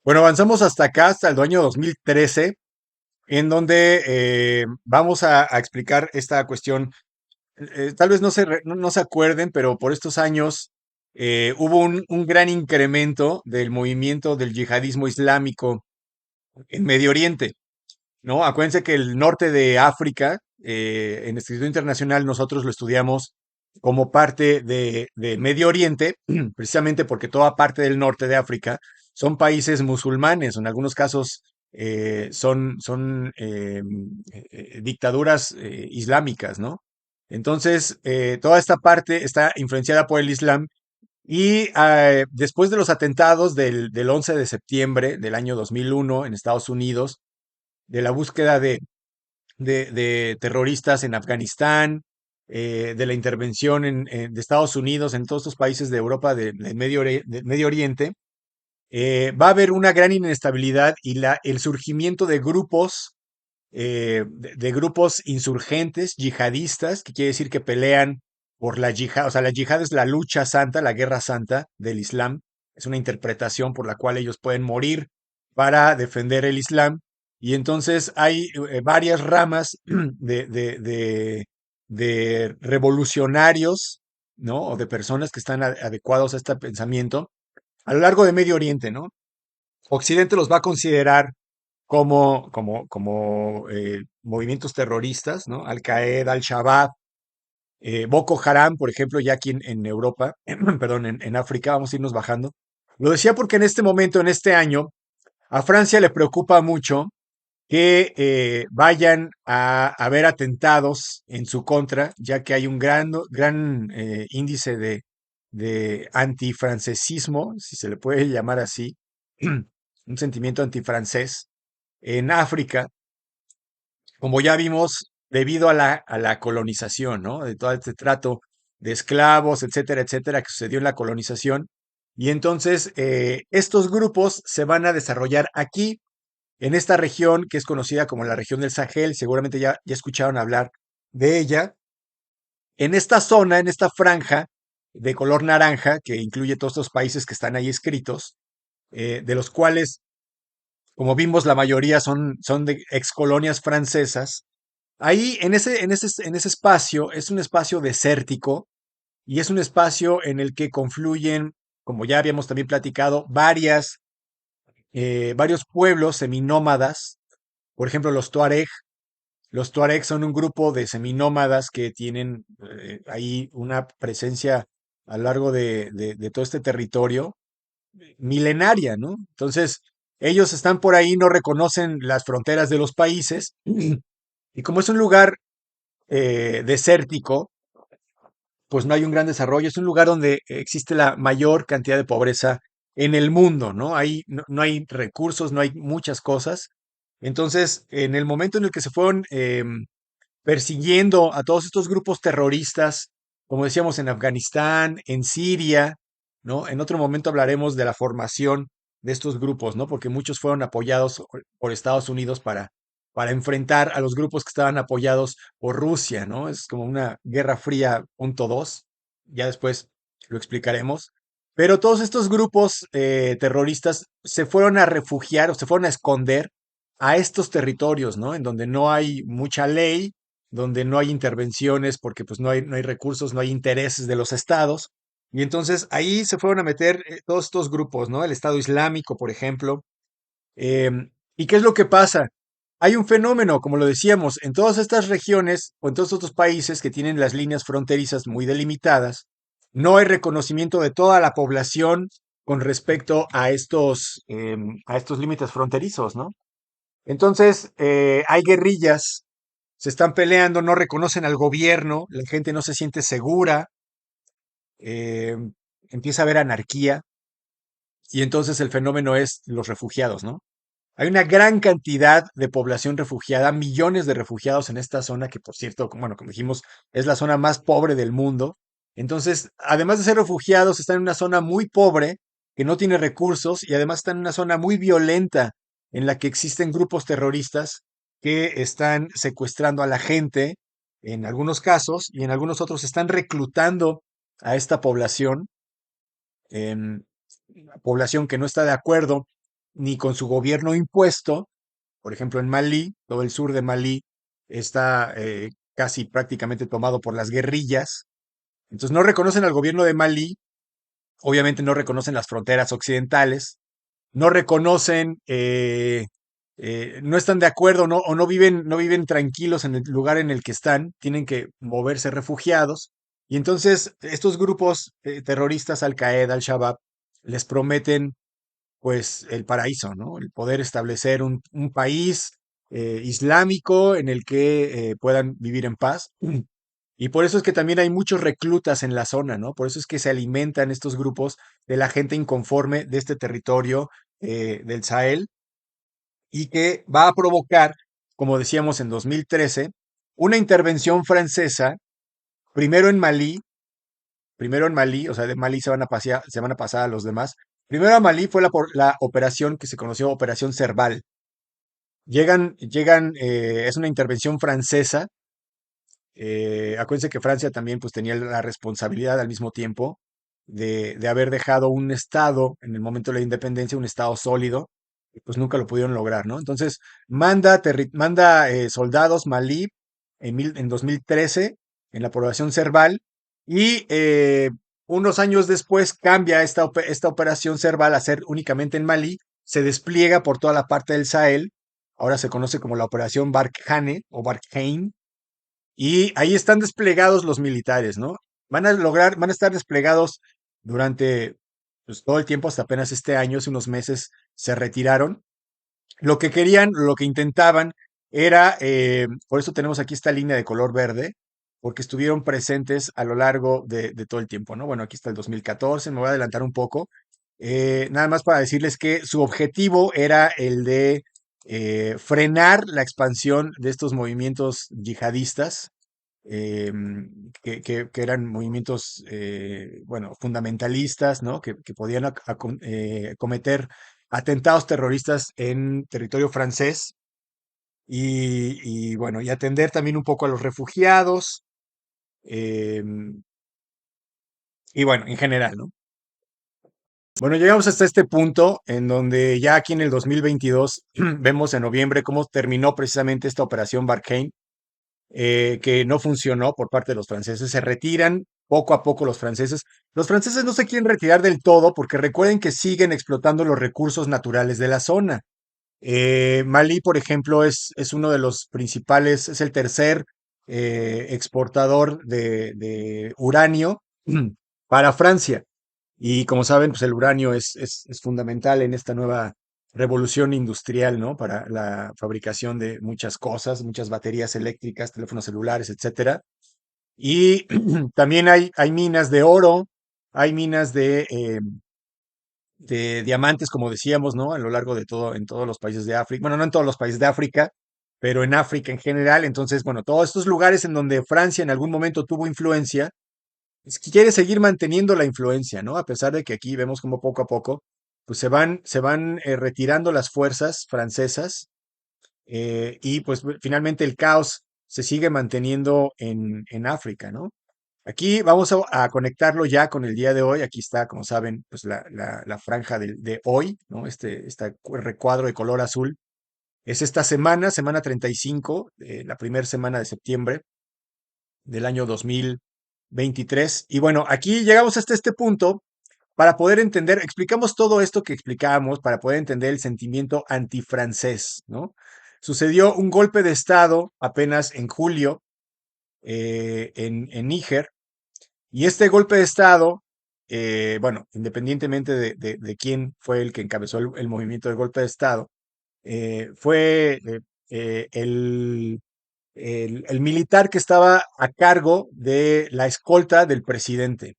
Bueno, avanzamos hasta acá, hasta el año 2013, en donde vamos a explicar esta cuestión. Tal vez no se acuerden, pero por estos años hubo un gran incremento del movimiento del yihadismo islámico en Medio Oriente, ¿no? Acuérdense que el norte de África, en el Instituto Internacional, nosotros lo estudiamos como parte de Medio Oriente, precisamente porque toda parte del norte de África son países musulmanes, o en algunos casos son dictaduras islámicas, ¿no? Entonces, toda esta parte está influenciada por el Islam y después de los atentados del 11 de septiembre del año 2001 en Estados Unidos, de la búsqueda de terroristas en Afganistán, de la intervención de Estados Unidos en todos estos países de Europa del Medio Oriente, va a haber una gran inestabilidad y el surgimiento de grupos, de grupos insurgentes, yihadistas, que quiere decir que pelean por la yihad. O sea, la yihad es la lucha santa, la guerra santa del Islam. Es una interpretación por la cual ellos pueden morir para defender el Islam. Y entonces hay varias ramas de revolucionarios, ¿no? O de personas que están adecuados a este pensamiento a lo largo de Medio Oriente, ¿no? Occidente los va a considerar como movimientos terroristas, ¿no? Al-Qaeda, Al-Shabaab, Boko Haram, por ejemplo, ya aquí en Europa, perdón, en África, vamos a irnos bajando. Lo decía porque en este momento, en este año, a Francia le preocupa mucho que vayan a haber atentados en su contra, ya que hay un gran índice de antifrancesismo, si se le puede llamar así, un sentimiento antifrancés en África, como ya vimos, debido a la colonización, ¿no? De todo este trato de esclavos, etcétera, etcétera, que sucedió en la colonización. Y entonces estos grupos se van a desarrollar aquí, en esta región que es conocida como la región del Sahel. Seguramente ya escucharon hablar de ella. En esta zona, en esta franja de color naranja, que incluye todos estos países que están ahí escritos, de los cuales, como vimos, la mayoría son de excolonias francesas. Ahí, en ese espacio, es un espacio desértico y es un espacio en el que confluyen, como ya habíamos también platicado, varios pueblos seminómadas. Por ejemplo, los Tuareg. Los Tuareg son un grupo de seminómadas que tienen ahí una presencia a lo largo de todo este territorio milenaria, ¿no? Entonces, ellos están por ahí, no reconocen las fronteras de los países y como es un lugar desértico, pues no hay un gran desarrollo. Es un lugar donde existe la mayor cantidad de pobreza en el mundo, ¿no? No hay recursos, no hay muchas cosas. Entonces, en el momento en el que se fueron persiguiendo a todos estos grupos terroristas, como decíamos, en Afganistán, en Siria, ¿no? En otro momento hablaremos de la formación de estos grupos, ¿no? Porque muchos fueron apoyados por Estados Unidos para enfrentar a los grupos que estaban apoyados por Rusia, ¿no? Es como una guerra fría punto dos, ya después lo explicaremos. Pero todos estos grupos terroristas se fueron a refugiar o se fueron a esconder a estos territorios, ¿no? En donde no hay mucha ley, donde no hay intervenciones porque pues no hay recursos, no hay intereses de los estados. Y entonces ahí se fueron a meter todos estos grupos, ¿no? El Estado Islámico, por ejemplo. ¿Y qué es lo que pasa? Hay un fenómeno, como lo decíamos, en todas estas regiones o en todos estos países que tienen las líneas fronterizas muy delimitadas, no hay reconocimiento de toda la población con respecto a estos límites fronterizos, ¿no? Entonces, hay guerrillas, se están peleando, no reconocen al gobierno, la gente no se siente segura, eh, empieza a haber anarquía y entonces el fenómeno es los refugiados, ¿no? Hay una gran cantidad de población refugiada, millones de refugiados en esta zona, que por cierto, bueno, como dijimos, es la zona más pobre del mundo. Entonces, además de ser refugiados, están en una zona muy pobre, que no tiene recursos, y además están en una zona muy violenta, en la que existen grupos terroristas que están secuestrando a la gente, en algunos casos, y en algunos otros están reclutando a esta población, em, población que no está de acuerdo ni con su gobierno impuesto. Por ejemplo, en Malí, todo el sur de Malí está casi prácticamente tomado por las guerrillas. Entonces no reconocen al gobierno de Malí, obviamente no reconocen las fronteras occidentales, no reconocen, no están de acuerdo, no, o no viven tranquilos en el lugar en el que están, tienen que moverse refugiados. Y entonces estos grupos terroristas, Al Qaeda, Al Shabaab, les prometen pues el paraíso, ¿no? El poder establecer un país islámico en el que puedan vivir en paz. Y por eso es que también hay muchos reclutas en la zona, ¿no? Por eso es que se alimentan estos grupos de la gente inconforme de este territorio del Sahel y que va a provocar, como decíamos en 2013, una intervención francesa, primero en Malí, o sea, de Malí se van a pasar a los demás. Primero a Malí fue la operación que se conoció Operación Serval. Es una intervención francesa. Acuérdense que Francia también pues tenía la responsabilidad al mismo tiempo de haber dejado un estado en el momento de la independencia, un estado sólido, y pues nunca lo pudieron lograr, ¿no? Entonces manda soldados Malí en 2013 en la población Serval y unos años después cambia esta operación Serval a ser únicamente en Malí, se despliega por toda la parte del Sahel, ahora se conoce como la operación Barkhane o Barkhane, y ahí están desplegados los militares, ¿no? Van a estar desplegados durante pues, todo el tiempo, hasta apenas este año, hace unos meses se retiraron. Lo que querían, lo que intentaban era, por eso tenemos aquí esta línea de color verde, porque estuvieron presentes a lo largo de todo el tiempo, ¿no? Bueno, aquí está el 2014, me voy a adelantar un poco. Nada más para decirles que su objetivo era el de frenar la expansión de estos movimientos yihadistas, que eran movimientos, bueno, fundamentalistas, ¿no? Que podían cometer atentados terroristas en territorio francés bueno, y atender también un poco a los refugiados, em, y bueno, en general, ¿no? Bueno, llegamos hasta este punto en donde ya aquí en el 2022 vemos en noviembre cómo terminó precisamente esta operación Barkhane, que no funcionó por parte de los franceses. Se retiran poco a poco los franceses. Los franceses no se quieren retirar del todo porque recuerden que siguen explotando los recursos naturales de la zona. Malí, por ejemplo, es uno de los principales, es el tercer exportador de uranio para Francia. Y como saben, pues el uranio es fundamental en esta nueva revolución industrial, ¿no? Para la fabricación de muchas cosas, muchas baterías eléctricas, teléfonos celulares, etcétera. Y también hay minas de oro, hay minas de diamantes, como decíamos, ¿no? A lo largo de todo, en todos los países de África. Bueno, no en todos los países de África, pero en África en general. Entonces, bueno, todos estos lugares en donde Francia en algún momento tuvo influencia, es que quiere seguir manteniendo la influencia, ¿no? A pesar de que aquí vemos como poco a poco, pues se van retirando las fuerzas francesas, y pues finalmente el caos se sigue manteniendo en África, ¿no? Aquí vamos a conectarlo ya con el día de hoy. Aquí está, como saben, pues la franja de hoy, ¿no? Este recuadro de color azul. Es esta semana, semana 35, la primera semana de septiembre del año 2023. Y bueno, aquí llegamos hasta este punto para poder entender, explicamos todo esto que explicábamos para poder entender el sentimiento antifrancés, ¿no? Sucedió un golpe de Estado apenas en julio en Níger, y este golpe de Estado, bueno, independientemente de quién fue el que encabezó el movimiento del golpe de Estado, fue el militar que estaba a cargo de la escolta del presidente.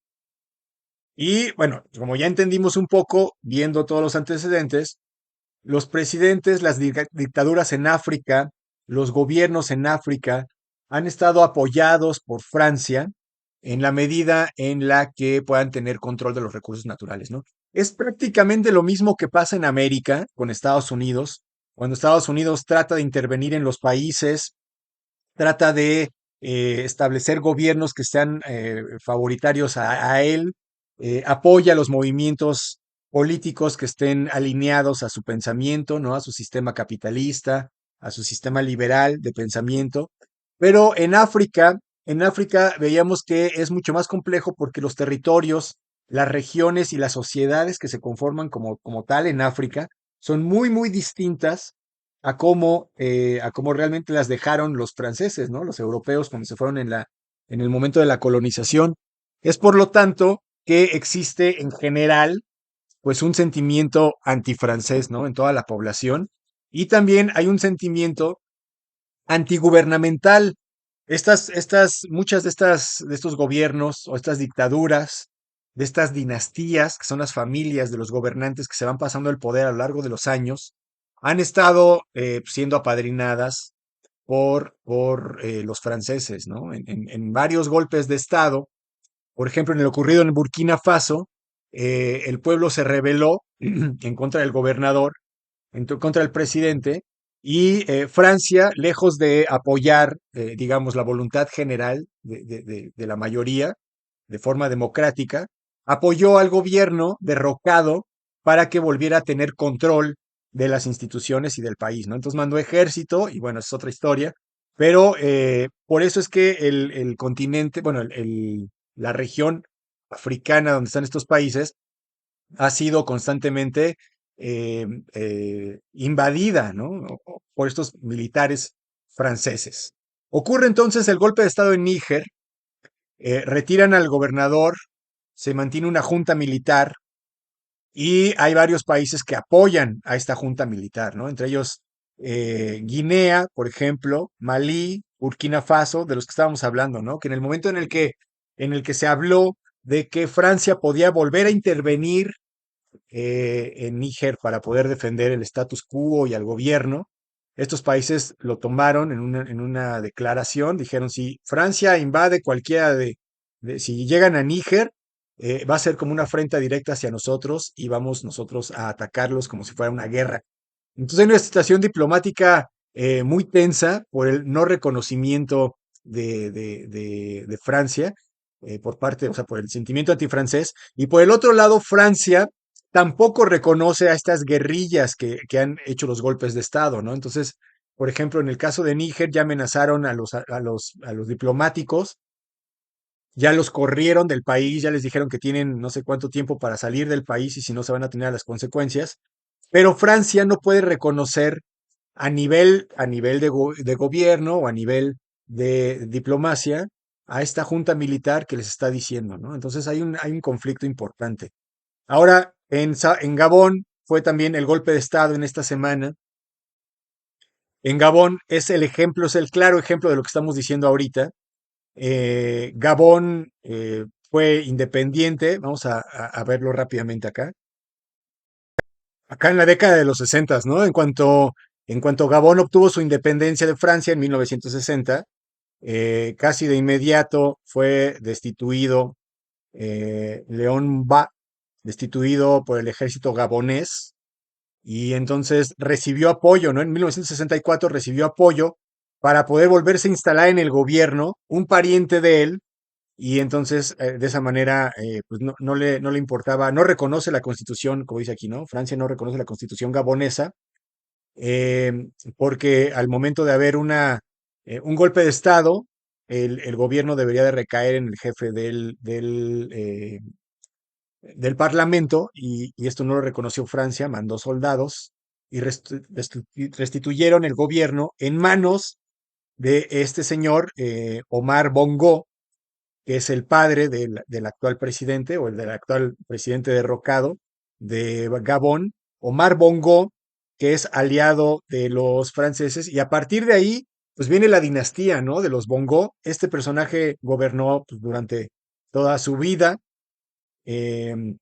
Y bueno, como ya entendimos un poco, viendo todos los antecedentes, los presidentes, las dictaduras en África, los gobiernos en África han estado apoyados por Francia en la medida en la que puedan tener control de los recursos naturales, ¿no? Es prácticamente lo mismo que pasa en América con Estados Unidos, cuando Estados Unidos trata de intervenir en los países, trata de establecer gobiernos que sean favoritarios a él, apoya los movimientos políticos que estén alineados a su pensamiento, ¿no? A su sistema capitalista, a su sistema liberal de pensamiento. Pero en África veíamos que es mucho más complejo porque los territorios, las regiones y las sociedades que se conforman como tal en África son muy distintas a cómo realmente las dejaron los franceses, ¿no? Los europeos cuando se fueron en el momento de la colonización. Es por lo tanto que existe en general pues un sentimiento antifrancés, ¿no? En toda la población. Y también hay un sentimiento antigubernamental. Muchas de estos gobiernos o estas dictaduras, de estas dinastías, que son las familias de los gobernantes que se van pasando el poder a lo largo de los años, han estado siendo apadrinadas por los franceses, ¿no? En varios golpes de Estado, por ejemplo, en el ocurrido en Burkina Faso, el pueblo se rebeló en contra del gobernador, contra el presidente, y Francia, lejos de apoyar, digamos, la voluntad general de la mayoría de forma democrática, apoyó al gobierno derrocado para que volviera a tener control de las instituciones y del país, ¿no? Entonces mandó ejército, y bueno, es otra historia, pero por eso es que el continente, bueno, la región africana donde están estos países, ha sido constantemente invadida, ¿no? Por estos militares franceses. Ocurre entonces el golpe de Estado en Níger, retiran al gobernador, se mantiene una junta militar y hay varios países que apoyan a esta junta militar, ¿no? Entre ellos Guinea, por ejemplo, Malí, Burkina Faso, de los que estábamos hablando, ¿no? Que en el momento en el que se habló de que Francia podía volver a intervenir en Níger para poder defender el status quo y al gobierno. Estos países lo tomaron en una declaración, dijeron, si Francia invade cualquiera si llegan a Níger, va a ser como una afrenta directa hacia nosotros y vamos nosotros a atacarlos como si fuera una guerra. Entonces hay una situación diplomática muy tensa por el no reconocimiento de Francia por parte, o sea, por el sentimiento antifrancés. Y por el otro lado, Francia tampoco reconoce a estas guerrillas que han hecho los golpes de Estado, ¿no? Entonces, por ejemplo, en el caso de Níger ya amenazaron a los diplomáticos, ya los corrieron del país, ya les dijeron que tienen no sé cuánto tiempo para salir del país y si no se van a tener las consecuencias. Pero Francia no puede reconocer a nivel de gobierno o a nivel de diplomacia a esta junta militar que les está diciendo, ¿no? Entonces hay un conflicto importante. Ahora, en Gabón fue también el golpe de Estado en esta semana. En Gabón es el ejemplo, es el claro ejemplo de lo que estamos diciendo ahorita. Gabón fue independiente, vamos a verlo rápidamente acá. Acá en la década de los 60, ¿no? En cuanto Gabón obtuvo su independencia de Francia en 1960, casi de inmediato fue destituido León Ba, destituido por el ejército gabonés, y entonces recibió apoyo, ¿no? En 1964 recibió apoyo para poder volverse a instalar en el gobierno, un pariente de él, y entonces de esa manera pues no le importaba, no reconoce la constitución, como dice aquí, ¿no? Francia no reconoce la constitución gabonesa, eh, porque al momento de haber un golpe de Estado, el gobierno debería de recaer en el jefe del Parlamento y esto no lo reconoció Francia, mandó soldados y restituyeron el gobierno en manos de este señor Omar Bongo, que es el padre del actual presidente o el del actual presidente derrocado de Gabón, Omar Bongo, que es aliado de los franceses, y a partir de ahí, pues viene la dinastía, ¿no? De los Bongo. Este personaje gobernó pues, durante toda su vida, em,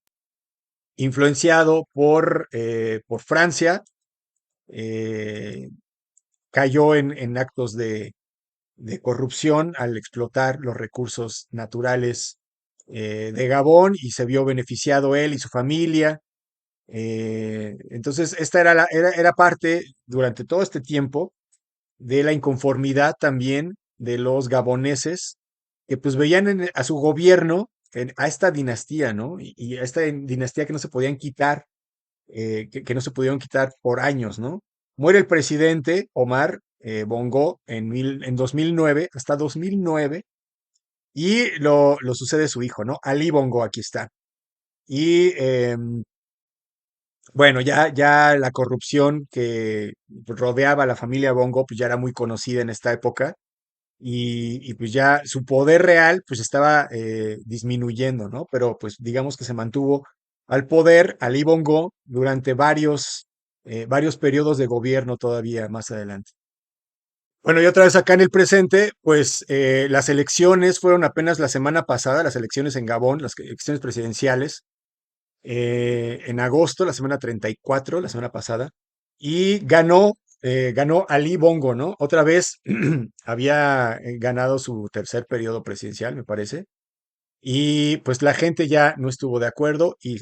influenciado por Francia, eh, cayó en actos de corrupción al explotar los recursos naturales de Gabón y se vio beneficiado él y su familia. Entonces, esta era parte durante todo este tiempo de la inconformidad también de los gaboneses que pues veían a su gobierno a esta dinastía, ¿no? Y a esta dinastía que no se podían quitar, que no se pudieron quitar por años, ¿no? Muere el presidente Omar Bongo en 2009, hasta 2009, y lo sucede su hijo, ¿no? Ali Bongo, aquí está. Y bueno, ya la corrupción que rodeaba a la familia Bongo, pues ya era muy conocida en esta época y pues ya su poder real pues estaba disminuyendo, ¿no? Pero pues digamos que se mantuvo al poder Ali Bongo durante varios periodos de gobierno todavía más adelante. Bueno, y otra vez acá en el presente, pues las elecciones fueron apenas la semana pasada, las elecciones en Gabón, las elecciones presidenciales, en agosto, la semana 34, la semana pasada, y ganó Ali Bongo, ¿no? Otra vez había ganado su tercer periodo presidencial, me parece, y pues la gente ya no estuvo de acuerdo y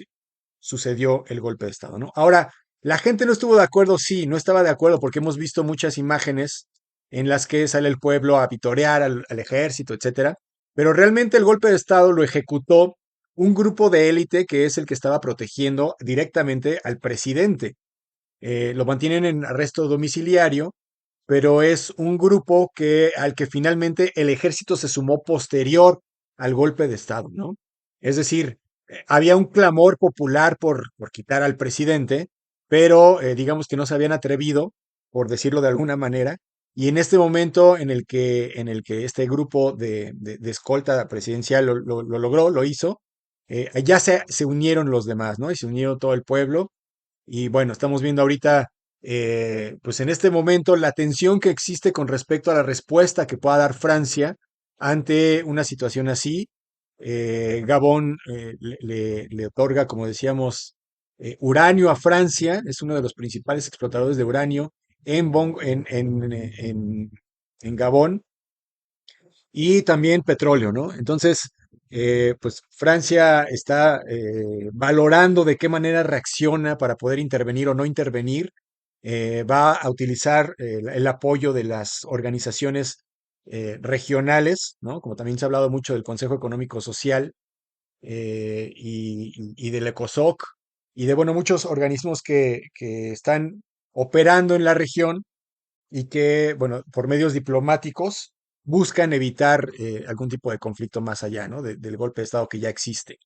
sucedió el golpe de Estado, ¿no? Ahora, la gente no estuvo de acuerdo, sí, no estaba de acuerdo porque hemos visto muchas imágenes en las que sale el pueblo a vitorear al ejército, etcétera, pero realmente el golpe de Estado lo ejecutó un grupo de élite que es el que estaba protegiendo directamente al presidente. Lo mantienen en arresto domiciliario, pero es un grupo al que finalmente el ejército se sumó posterior al golpe de Estado, ¿no? Es decir, había un clamor popular por quitar al presidente, pero digamos que no se habían atrevido, por decirlo de alguna manera, y en este momento en el que este grupo de escolta presidencial lo logró, lo hizo, ya se unieron los demás, ¿no? Y se unieron todo el pueblo y bueno, estamos viendo ahorita, pues en este momento, la tensión que existe con respecto a la respuesta que pueda dar Francia ante una situación así. Gabón le otorga, como decíamos, uranio a Francia, es uno de los principales explotadores de uranio en Gabón y también petróleo, ¿no? Entonces, pues Francia está valorando de qué manera reacciona para poder intervenir o no intervenir. Va a utilizar el apoyo de las organizaciones regionales, ¿no? Como también se ha hablado mucho del Consejo Económico Social y del ECOSOC y de, bueno, muchos organismos que están operando en la región y que, bueno, por medios diplomáticos buscan evitar algún tipo de conflicto más allá, ¿no? Del golpe de Estado que ya existe.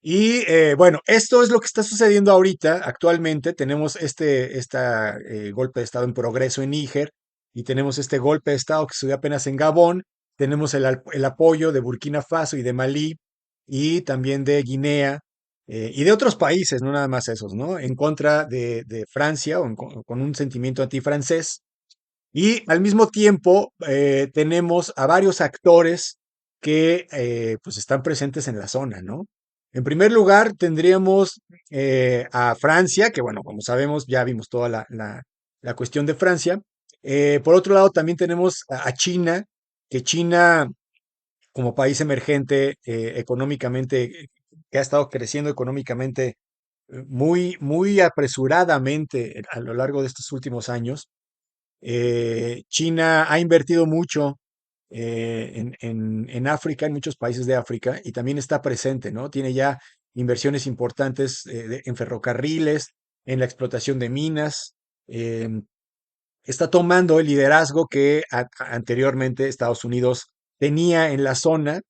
Y bueno, esto es lo que está sucediendo ahorita. Actualmente tenemos este golpe de Estado en progreso en Níger y tenemos este golpe de Estado que sucedió apenas en Gabón. Tenemos el apoyo de Burkina Faso y de Malí y también de Guinea y de otros países, no nada más esos, ¿no? En contra de Francia o con un sentimiento antifrancés. Y al mismo tiempo tenemos a varios actores que pues están presentes en la zona, ¿no? En primer lugar, tendríamos a Francia, que bueno, como sabemos, ya vimos toda la cuestión de Francia. Por otro lado, también tenemos a China, que China, como país emergente económicamente, que ha estado creciendo económicamente muy apresuradamente a lo largo de estos últimos años. China ha invertido mucho en África, en muchos países de África, y también está presente, ¿no? Tiene ya inversiones importantes en ferrocarriles, en la explotación de minas. Está tomando el liderazgo que anteriormente Estados Unidos tenía en la zona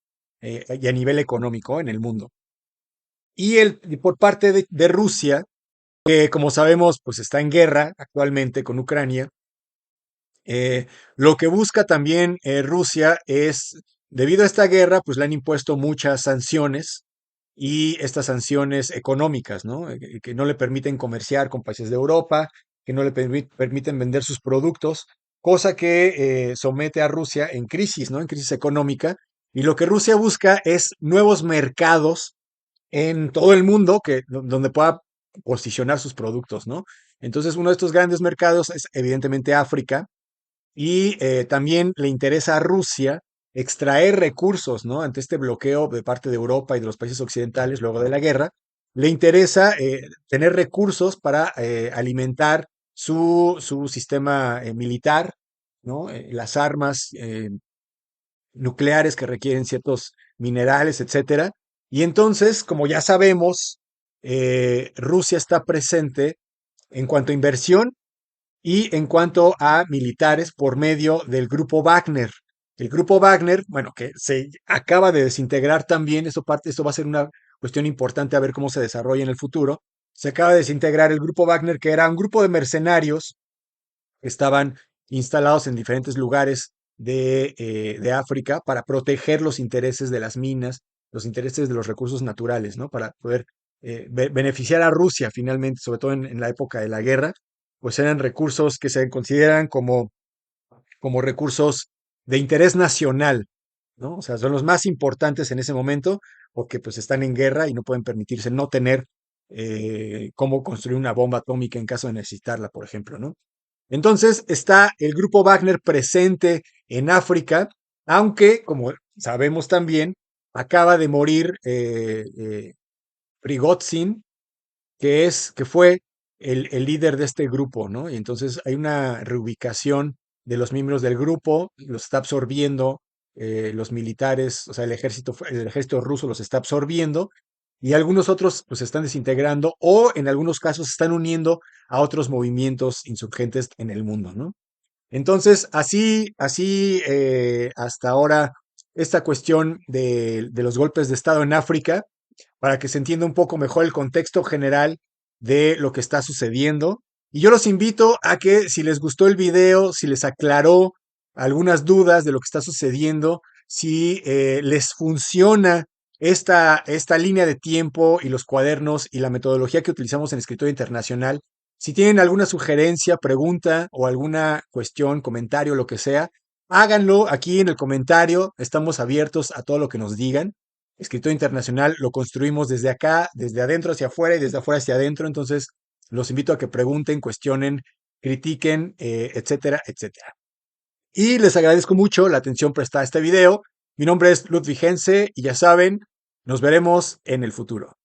y a nivel económico en el mundo. Y por parte de Rusia, que como sabemos, pues está en guerra actualmente con Ucrania. Lo que busca también Rusia es, debido a esta guerra, pues le han impuesto muchas sanciones y estas sanciones económicas, ¿no? Que no le permiten comerciar con países de Europa, que no le permiten vender sus productos, cosa que somete a Rusia en crisis, ¿no? En crisis económica. Y lo que Rusia busca es nuevos mercados en todo el mundo donde pueda posicionar sus productos, ¿no? Entonces, uno de estos grandes mercados es evidentemente África y también le interesa a Rusia extraer recursos, ¿no? Ante este bloqueo de parte de Europa y de los países occidentales luego de la guerra, le interesa tener recursos para alimentar su sistema militar, ¿no? Las armas nucleares que requieren ciertos minerales, etcétera. Y entonces, como ya sabemos, Rusia está presente en cuanto a inversión y en cuanto a militares por medio del grupo Wagner. El grupo Wagner, bueno, que se acaba de desintegrar también, eso va a ser una cuestión importante a ver cómo se desarrolla en el futuro. Se acaba de desintegrar el grupo Wagner, que era un grupo de mercenarios que estaban instalados en diferentes lugares de África para proteger los intereses de las minas, los intereses de los recursos naturales, ¿no? Para poder beneficiar a Rusia finalmente, sobre todo en la época de la guerra, pues eran recursos que se consideran como recursos de interés nacional, ¿no? O sea, son los más importantes en ese momento porque pues están en guerra y no pueden permitirse no tener cómo construir una bomba atómica en caso de necesitarla, por ejemplo, ¿no? Entonces está el grupo Wagner presente en África, aunque, como sabemos también, acaba de morir Prigozhin, que fue el líder de este grupo, ¿no? Y entonces hay una reubicación de los miembros del grupo, los está absorbiendo los militares, o sea, el ejército ruso los está absorbiendo y algunos otros pues se están desintegrando o en algunos casos se están uniendo a otros movimientos insurgentes en el mundo, ¿no? Entonces, así hasta ahora, esta cuestión de los golpes de Estado en África, para que se entienda un poco mejor el contexto general de lo que está sucediendo. Y yo los invito a que si les gustó el video, si les aclaró algunas dudas de lo que está sucediendo, si les funciona esta línea de tiempo y los cuadernos y la metodología que utilizamos en Escritura Internacional, si tienen alguna sugerencia, pregunta o alguna cuestión, comentario, lo que sea, háganlo aquí en el comentario. Estamos abiertos a todo lo que nos digan. Escritura Internacional lo construimos desde acá, desde adentro hacia afuera y desde afuera hacia adentro. Entonces, los invito a que pregunten, cuestionen, critiquen, etcétera, etcétera. Y les agradezco mucho la atención prestada a este video. Mi nombre es Ludwig Hense y ya saben, nos veremos en el futuro.